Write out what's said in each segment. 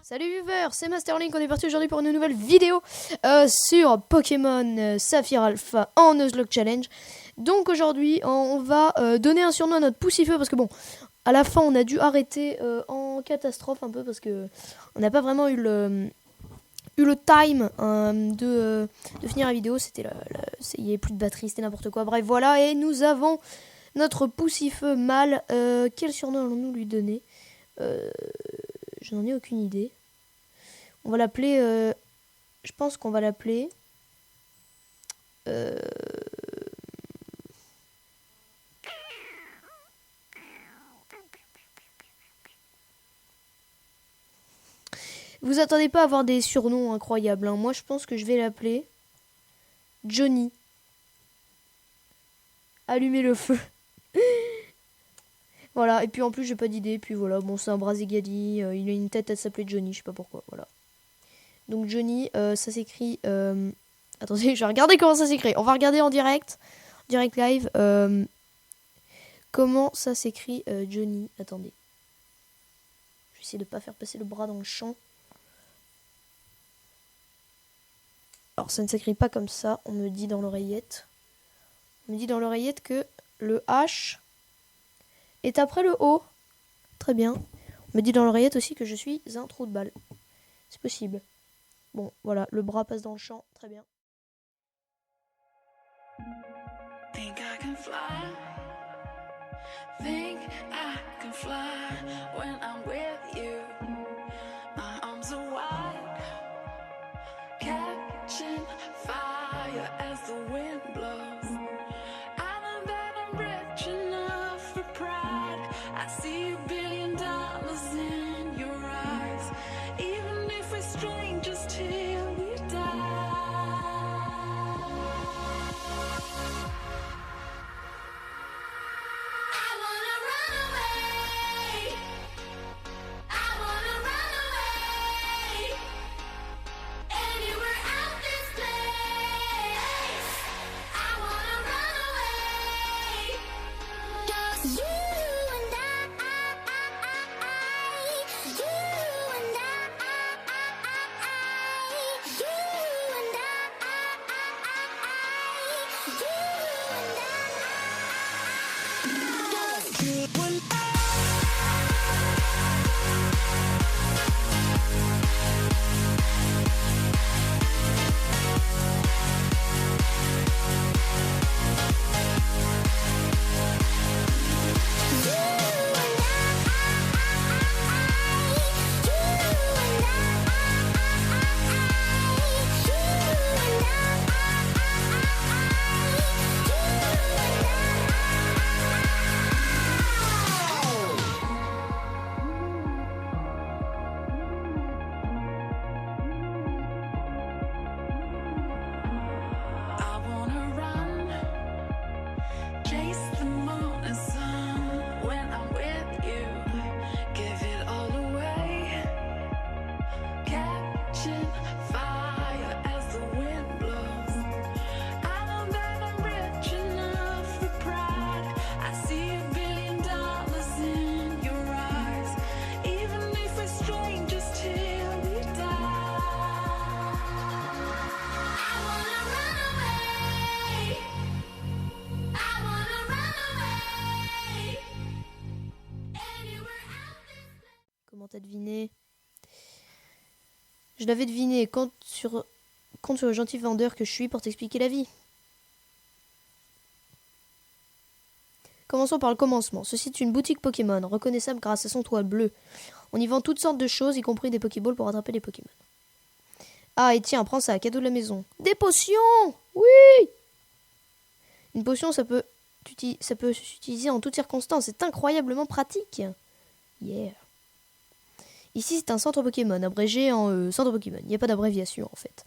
Salut viewers, c'est Masterlink, on est parti aujourd'hui pour une nouvelle vidéo sur Pokémon Saphir Alpha en Nuzlocke Challenge. Donc aujourd'hui on va donner un surnom à notre Poussifeu parce que bon, à la fin on a dû arrêter en catastrophe un peu parce que on n'a pas vraiment eu le time de finir la vidéo. C'était il n'y avait plus de batterie, c'était n'importe quoi. Bref voilà, et nous avons notre Poussifeu mâle. Quel surnom allons-nous lui donner? Je n'en ai aucune idée. On va l'appeler... je pense qu'on va l'appeler... Vous attendez pas à avoir des surnoms incroyables, hein. Moi, je pense que je vais l'appeler... Johnny. Allumer le feu. Voilà, et puis en plus, j'ai pas d'idée. Puis voilà, bon, c'est un Brazigali. Il a une tête à s'appeler Johnny, je sais pas pourquoi, voilà. Donc Johnny, ça s'écrit... Attendez, je vais regarder comment ça s'écrit. On va regarder en direct live. Comment ça s'écrit Johnny. Attendez. Je vais essayer de pas faire passer le bras dans le champ. Alors ça ne s'écrit pas comme ça, on me dit dans l'oreillette. On me dit dans l'oreillette que le H est après le O. Très bien. On me dit dans l'oreillette aussi que je suis un trou de balle. C'est possible. Bon, voilà, le bras passe dans le champ, très bien. Think I can fly. Think I can fly when I'm with you. My arms are wide, catching fire as the wind blows. I know that I'm rich enough for pride. I see $1 billion in your eyes. Even if we're strangers till we die. T'as deviné? Je l'avais deviné. Compte sur le gentil vendeur que je suis pour t'expliquer la vie. Commençons par le commencement. Ceci est une boutique Pokémon, reconnaissable grâce à son toit bleu. On y vend toutes sortes de choses, y compris des Pokéballs pour attraper les Pokémon. Ah, et tiens, prends ça, cadeau de la maison. Des potions! Oui! Une potion, ça peut s'utiliser en toutes circonstances. C'est incroyablement pratique. Yeah. Ici, c'est un centre Pokémon, abrégé en centre Pokémon. Il n'y a pas d'abréviation, en fait.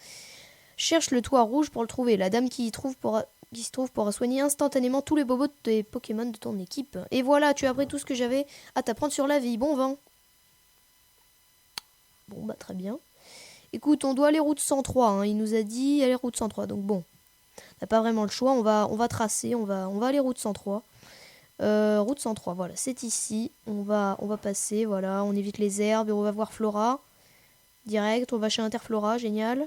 Cherche le toit rouge pour le trouver. La dame qui se trouve pourra soigner instantanément tous les bobos des Pokémon de ton équipe. Et voilà, tu as appris tout ce que j'avais à t'apprendre sur la vie. Bon vent. Bon, bah très bien. Écoute, on doit aller route 103. Hein. Il nous a dit aller route 103. Donc bon, on n'a pas vraiment le choix. On va tracer. On va aller route 103. Route 103, voilà, c'est ici. On va passer, voilà. On évite les herbes et on va voir Flora. Direct, on va chez Interflora, génial.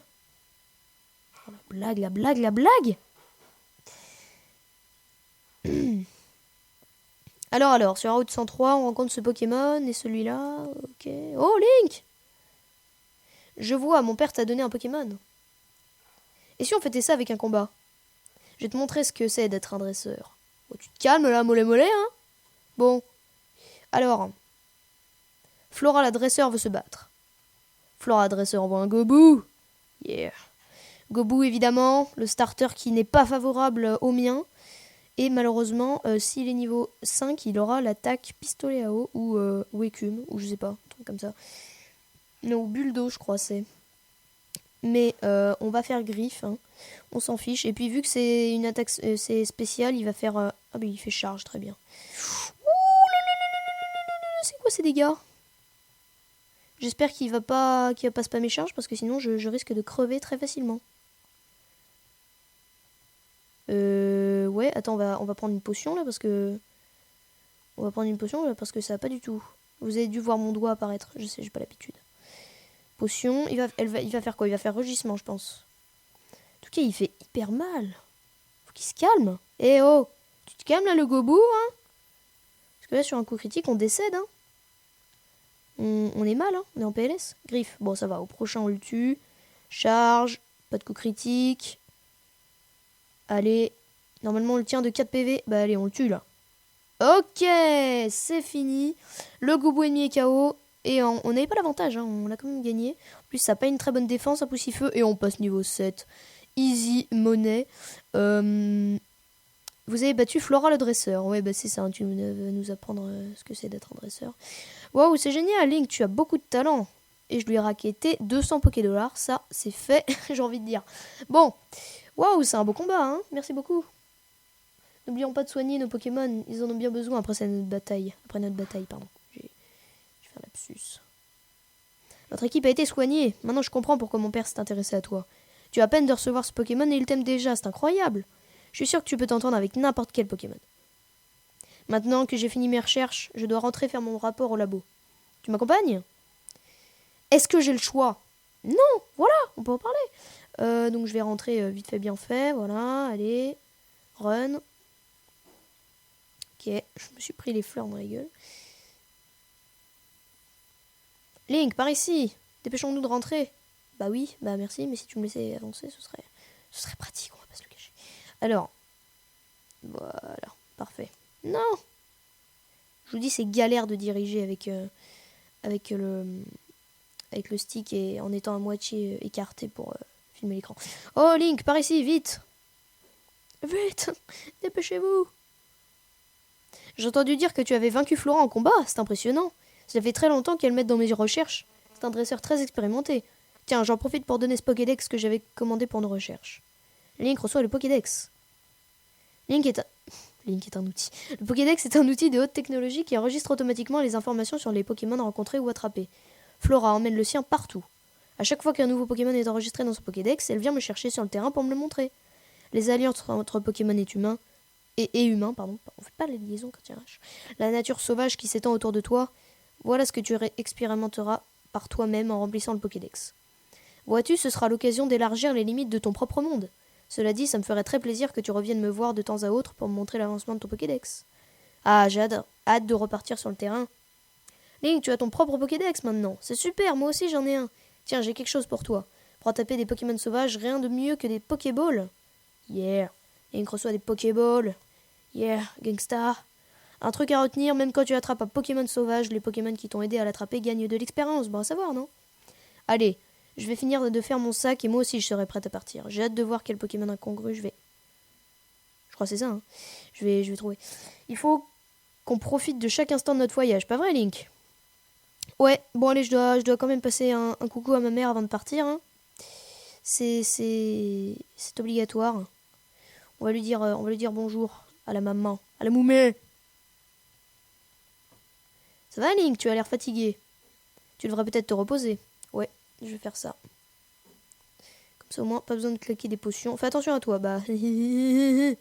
Oh, la blague. Alors, sur la route 103, on rencontre ce Pokémon et celui-là. Ok. Oh, Link! Je vois, mon père t'a donné un Pokémon. Et si on fêtait ça avec un combat? Je vais te montrer ce que c'est d'être un dresseur. Oh, tu te calmes là, mollet, hein? Bon. Alors. Flora la dresseur veut se battre. Flora la dresseur envoie un Gobou. Yeah. Gobou, évidemment, le starter qui n'est pas favorable au mien. Et malheureusement, s'il est niveau 5, il aura l'attaque pistolet à eau ou écume, ou je sais pas, un truc comme ça. Non, bulle d'eau, je crois, c'est. Mais on va faire griffe, hein. On s'en fiche. Et puis vu que c'est une attaque c'est spécial, il va faire... ah bah il fait charge, très bien. C'est quoi ces dégâts? J'espère qu'il va pas spammer charge, parce que sinon je risque de crever très facilement. Ouais, attends, on va prendre une potion là, parce que... On va prendre une potion là, parce que ça va pas du tout. Vous avez dû voir mon doigt apparaître, je sais, j'ai pas l'habitude. Potion, il va faire quoi? Il va faire rugissement, je pense. En tout cas, il fait hyper mal. Faut qu'il se calme. Eh oh, tu te calmes là, le Gobou, hein? Parce que là, sur un coup critique, on décède, hein. On est mal, hein. On est en PLS. Griffe, bon, ça va. Au prochain, on le tue. Charge, pas de coup critique. Allez, normalement, on le tient de 4 PV. Bah, allez, on le tue, là. Ok, c'est fini. Le Gobou ennemi est KO. Et on n'avait pas l'avantage, hein, on a quand même gagné. En plus, ça n'a pas une très bonne défense à Poussifeu. Et on passe niveau 7. Easy money. Vous avez battu Flora le dresseur. Ouais, bah c'est ça, tu veux nous apprendre ce que c'est d'être un dresseur. Waouh, c'est génial, Link, tu as beaucoup de talent. Et je lui ai raquetté 200 Pokédollars. Ça, c'est fait, j'ai envie de dire. Bon, waouh, c'est un beau combat, hein. Merci beaucoup. N'oublions pas de soigner nos Pokémon. Ils en ont bien besoin après notre bataille. Pardon. Lapsus. Notre équipe a été soignée. Maintenant, je comprends pourquoi mon père s'est intéressé à toi. Tu as à peine de recevoir ce Pokémon et il t'aime déjà. C'est incroyable. Je suis sûr que tu peux t'entendre avec n'importe quel Pokémon. Maintenant que j'ai fini mes recherches, je dois rentrer faire mon rapport au labo. Tu m'accompagnes? Est-ce que j'ai le choix? Non, voilà, on peut en parler. Donc je vais rentrer vite fait bien fait. Voilà, allez. Run. Ok, je me suis pris les fleurs dans la gueule. Link, par ici. Dépêchons-nous de rentrer. Bah oui, bah merci, mais si tu me laissais avancer, ce serait pratique, on va pas se le cacher. Alors, voilà, parfait. Non. Je vous dis, c'est galère de diriger avec le stick et en étant à moitié écarté pour filmer l'écran. Oh Link, par ici, vite. Vite, dépêchez-vous. J'ai entendu dire que tu avais vaincu Flora en combat, c'est impressionnant. Ça fait très longtemps qu'elle m'aide dans mes recherches. C'est un dresseur très expérimenté. Tiens, j'en profite pour donner ce Pokédex que j'avais commandé pour nos recherches. Link reçoit le Pokédex. Link est un outil. Le Pokédex est un outil de haute technologie qui enregistre automatiquement les informations sur les Pokémon rencontrés ou attrapés. Flora emmène le sien partout. À chaque fois qu'un nouveau Pokémon est enregistré dans son Pokédex, elle vient me chercher sur le terrain pour me le montrer. Les alliances entre Pokémon et humains, pardon. On fait pas la liaison quand il y a un H. La nature sauvage qui s'étend autour de toi. Voilà ce que tu expérimenteras par toi-même en remplissant le Pokédex. Vois-tu, ce sera l'occasion d'élargir les limites de ton propre monde. Cela dit, ça me ferait très plaisir que tu reviennes me voir de temps à autre pour me montrer l'avancement de ton Pokédex. Ah, j'ai hâte de repartir sur le terrain. Link, tu as ton propre Pokédex maintenant. C'est super, moi aussi j'en ai un. Tiens, j'ai quelque chose pour toi. Pour taper des Pokémon sauvages, rien de mieux que des Pokéballs. Yeah. Link reçoit des Pokéballs. Yeah, gangsta. Un truc à retenir, même quand tu attrapes un Pokémon sauvage, les Pokémon qui t'ont aidé à l'attraper gagnent de l'expérience. Bon à savoir, non? Allez, je vais finir de faire mon sac et moi aussi je serai prête à partir. J'ai hâte de voir quel Pokémon incongru je crois que c'est ça, hein. Je vais trouver. Il faut qu'on profite de chaque instant de notre voyage, pas vrai, Link? Ouais, bon allez, je dois quand même passer un coucou à ma mère avant de partir. Hein. C'est obligatoire. On va lui dire bonjour à la maman, à la moumée. Ça va, Link, tu as l'air fatigué. Tu devrais peut-être te reposer. Ouais, je vais faire ça. Comme ça au moins, pas besoin de claquer des potions. Fais attention à toi, bah. Je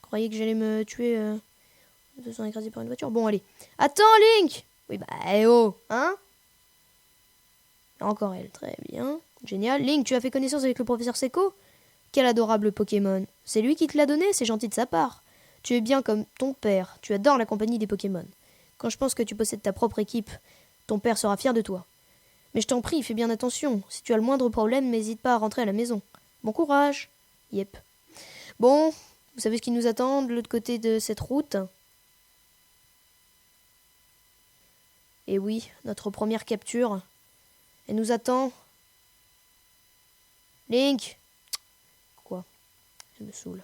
croyais que j'allais me tuer de façon écrasée par une voiture. Bon, allez. Attends, Link. Oui, bah, eh oh, hein. Encore elle, très bien. Génial. Link, tu as fait connaissance avec le professeur Seko? Quel adorable Pokémon. C'est lui qui te l'a donné, c'est gentil de sa part. Tu es bien comme ton père, tu adores la compagnie des Pokémon. Quand je pense que tu possèdes ta propre équipe, ton père sera fier de toi. Mais je t'en prie, fais bien attention. Si tu as le moindre problème, n'hésite pas à rentrer à la maison. Bon courage. Yep. Bon, vous savez ce qui nous attend de l'autre côté de cette route? Et oui, notre première capture. Elle nous attend. Link. Quoi? Elle me saoule.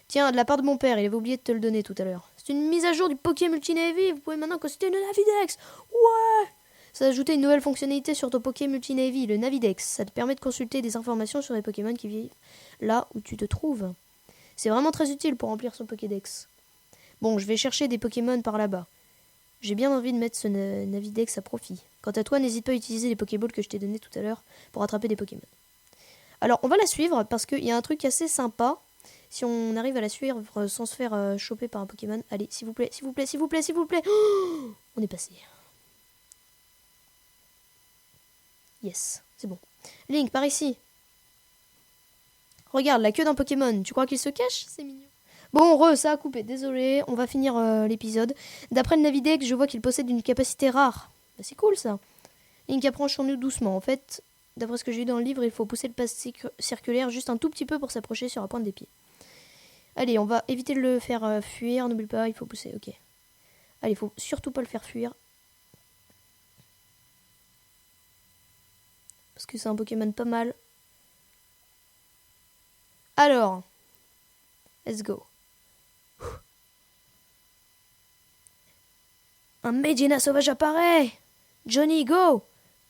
Tiens, de la part de mon père, il avait oublié de te le donner tout à l'heure. C'est une mise à jour du Poké Multinavy. Vous pouvez maintenant consulter le Navidex. Ouais! Ça a ajouté une nouvelle fonctionnalité sur ton Poké Multinavy, le Navidex. Ça te permet de consulter des informations sur les Pokémon qui vivent là où tu te trouves. C'est vraiment très utile pour remplir son Pokédex. Bon, je vais chercher des Pokémon par là-bas. J'ai bien envie de mettre ce Navidex à profit. Quant à toi, n'hésite pas à utiliser les Pokéballs que je t'ai donnés tout à l'heure pour attraper des Pokémon. Alors, on va la suivre parce qu'il y a un truc assez sympa. Si on arrive à la suivre sans se faire choper par un Pokémon. Allez, s'il vous plaît, s'il vous plaît, s'il vous plaît, s'il vous plaît. Oh, on est passé. Yes, c'est bon. Link, par ici. Regarde, la queue d'un Pokémon. Tu crois qu'il se cache? C'est mignon. Bon, ça a coupé. Désolé, on va finir l'épisode. D'après le Navidex, je vois qu'il possède une capacité rare. Bah, c'est cool, ça. Link approche sur nous doucement. En fait, d'après ce que j'ai lu dans le livre, il faut pousser le pas circulaire juste un tout petit peu pour s'approcher sur la pointe des pieds. Allez, on va éviter de le faire fuir. N'oublie pas, il faut pousser. Ok. Allez, il faut surtout pas le faire fuir. Parce que c'est un Pokémon pas mal. Alors, let's go. Un Medina sauvage apparaît. Johnny, go.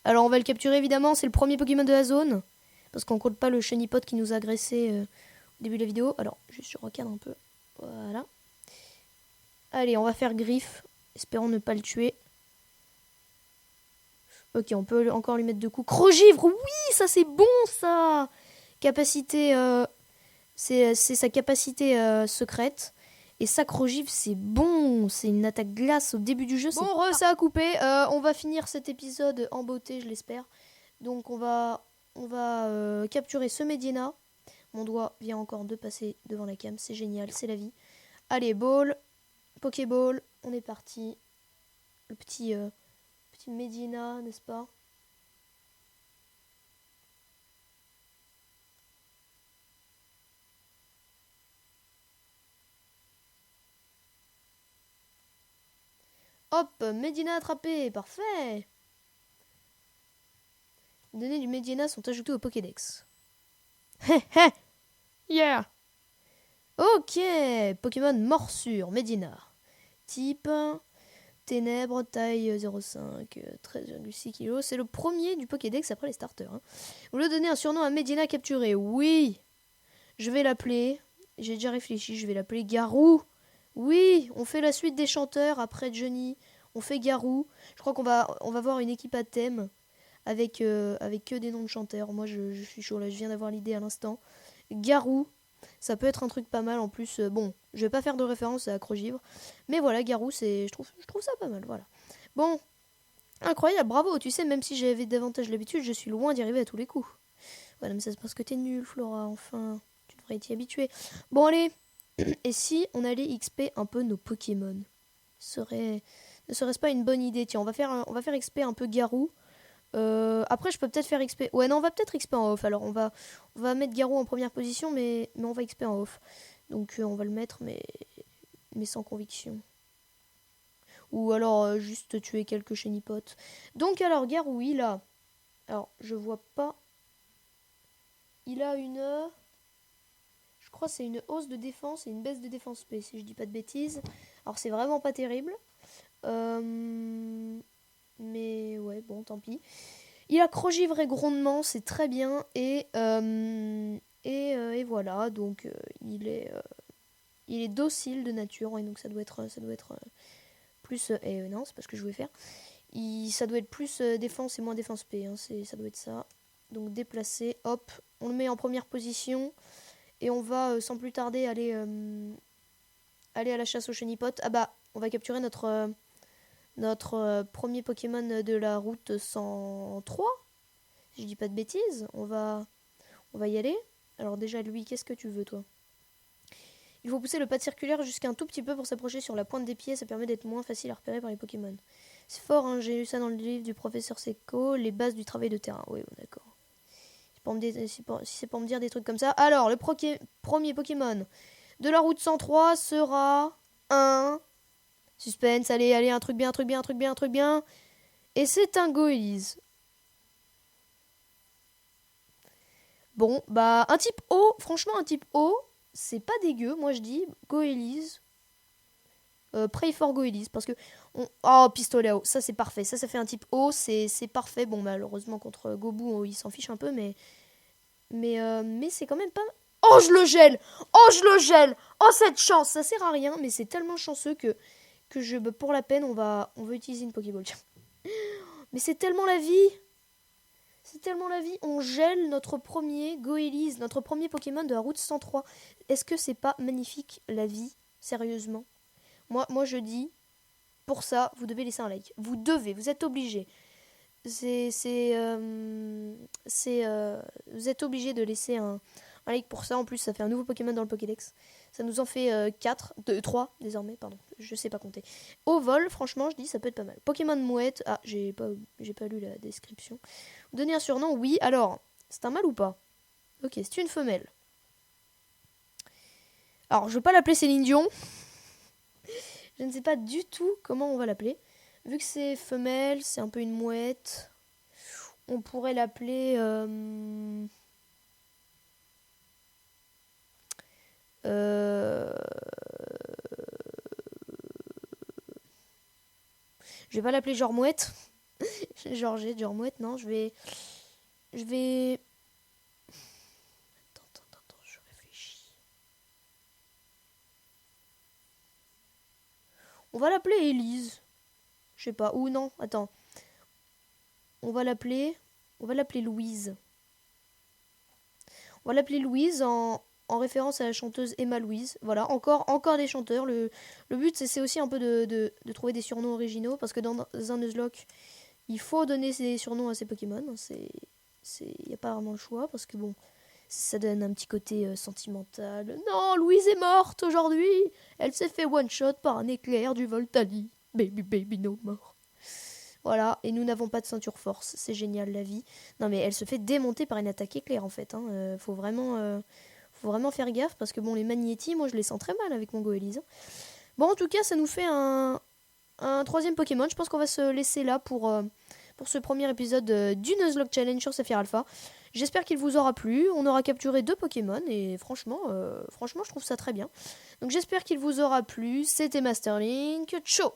Alors, on va le capturer, évidemment. C'est le premier Pokémon de la zone. Parce qu'on compte pas le Chenipod qui nous a agressé au début de la vidéo. Alors, juste je recadre un peu. Voilà. Allez, on va faire griffe. Espérons ne pas le tuer. Ok, on peut encore lui mettre 2 coups. Crogivre, oui, ça c'est bon, ça. Capacité, c'est sa capacité secrète. Et ça, Crogivre, c'est bon. C'est une attaque glace au début du jeu. Bon, ça a coupé. On va finir cet épisode en beauté, je l'espère. Donc, on va capturer ce Medina. Mon doigt vient encore de passer devant la cam. C'est génial, c'est la vie. Allez, ball, Pokéball, on est parti. Le petit Medina, n'est-ce pas? Hop, Medina attrapé, parfait. Les données du Medina sont ajoutées au Pokédex. Hé hé, yeah. Ok, Pokémon morsure, Medina. Type ténèbres, taille 0,5, 13,6 kg. C'est le premier du Pokédex après les starters. Hein. Vous voulez donner un surnom à Medina capturé? Oui. Je vais l'appeler. J'ai déjà réfléchi, je vais l'appeler Garou. Oui, on fait la suite des chanteurs après Johnny. On fait Garou. Je crois on va voir une équipe à thème avec que des noms de chanteurs. Moi, je suis chaud là, je viens d'avoir l'idée à l'instant. Garou, ça peut être un truc pas mal en plus. Bon, je vais pas faire de référence à Crogivre, mais voilà, Garou, je trouve ça pas mal. Voilà. Bon, incroyable, bravo. Tu sais, même si j'avais davantage l'habitude, je suis loin d'y arriver à tous les coups. Voilà, mais ça c'est parce que t'es nul, Flora. Enfin, tu devrais t'y habituer. Bon, allez. Et si on allait XP un peu nos Pokémon? Ne serait-ce pas une bonne idée? Tiens, on va faire XP un peu Garou. Après, je peux peut-être faire XP. Ouais, non, on va peut-être XP en off. Alors, on va mettre Garou en première position, mais on va XP en off. Donc, on va le mettre, mais sans conviction. Ou alors, juste tuer quelques chénipotes. Donc, alors, Garou, il a... Alors, je vois pas... Il a une... Je crois que c'est une hausse de défense et une baisse de défense P, si je dis pas de bêtises. Alors, c'est vraiment pas terrible. Mais ouais, bon, tant pis. Il a crogivré grondement, c'est très bien. Et voilà, donc il est docile de nature. Et donc ça doit être plus... non, c'est pas ce que je voulais faire. Ça doit être plus défense et moins défense P. Hein, ça doit être ça. Donc déplacer, hop. On le met en première position. Et on va sans plus tarder aller à la chasse au chenipote. Ah bah, on va capturer notre premier Pokémon de la route 103. Si je dis pas de bêtises, on va y aller. Alors déjà, lui, qu'est-ce que tu veux, toi? Il faut pousser le pad circulaire jusqu'à un tout petit peu pour s'approcher sur la pointe des pieds. Ça permet d'être moins facile à repérer par les Pokémon. C'est fort, hein, j'ai lu ça dans le livre du professeur Seco, les bases du travail de terrain. Oui, bon, d'accord. Si c'est pour me dire des trucs comme ça. Alors, le premier Pokémon de la route 103 sera un... Suspense, allez, un truc bien. Et c'est un Goélise. Bon, bah, un type O, franchement, un type O, c'est pas dégueu. Moi, je dis Goélise. Pray for Goélise. Parce que. Oh, pistolet à eau. Ça, c'est parfait. Ça fait un type O. C'est parfait. Bon, malheureusement, contre Gobu, il s'en fiche un peu. Mais c'est quand même pas. Oh, je le gèle. Oh, cette chance. Ça sert à rien. Mais c'est tellement chanceux que pour la peine, on va utiliser une Pokéball. Mais c'est tellement la vie. On gèle notre premier Goélise, notre premier Pokémon de la route 103. Est-ce que c'est pas magnifique, la vie? Sérieusement. Moi, je dis, pour ça, vous devez laisser un like. Vous êtes obligé. Vous êtes obligé de laisser un like pour ça. En plus, ça fait un nouveau Pokémon dans le Pokédex. Ça nous en fait 3 désormais, pardon. Je sais pas compter. Au vol, franchement, je dis, ça peut être pas mal. Pokémon mouette. Ah, j'ai pas lu la description. Donner un surnom, oui. Alors, c'est un mâle ou pas? Ok, c'est une femelle. Alors, je vais pas l'appeler Céline Dion. Je ne sais pas du tout comment on va l'appeler. Vu que c'est femelle, c'est un peu une mouette. On pourrait l'appeler... Je vais pas l'appeler genre mouette. Georgette, genre mouette, non. Je vais... Attends, je réfléchis. On va l'appeler Élise. Je sais pas. Ou non, attends. On va l'appeler Louise. On va l'appeler Louise en référence à la chanteuse Emma Louise. Voilà, encore des chanteurs. Le but, c'est aussi un peu de trouver des surnoms originaux. Parce que dans un Nuzlocke, il faut donner des surnoms à ses Pokémon. Il n'y a pas vraiment le choix. Parce que bon, ça donne un petit côté sentimental. Non, Louise est morte aujourd'hui. Elle s'est fait one-shot par un éclair du Voltali. Baby, no more. Voilà, et nous n'avons pas de ceinture force. C'est génial, la vie. Non, mais elle se fait démonter par une attaque éclair, en fait. Hein. Faut vraiment faire gaffe, parce que bon, les Magnétis, moi, je les sens très mal avec mon Goélise. Bon, en tout cas, ça nous fait un troisième Pokémon. Je pense qu'on va se laisser là pour ce premier épisode du Nuzlocke Challenge sur Saphir Alpha. J'espère qu'il vous aura plu. On aura capturé 2 Pokémon et franchement, je trouve ça très bien. Donc j'espère qu'il vous aura plu. C'était Masterlink. Ciao.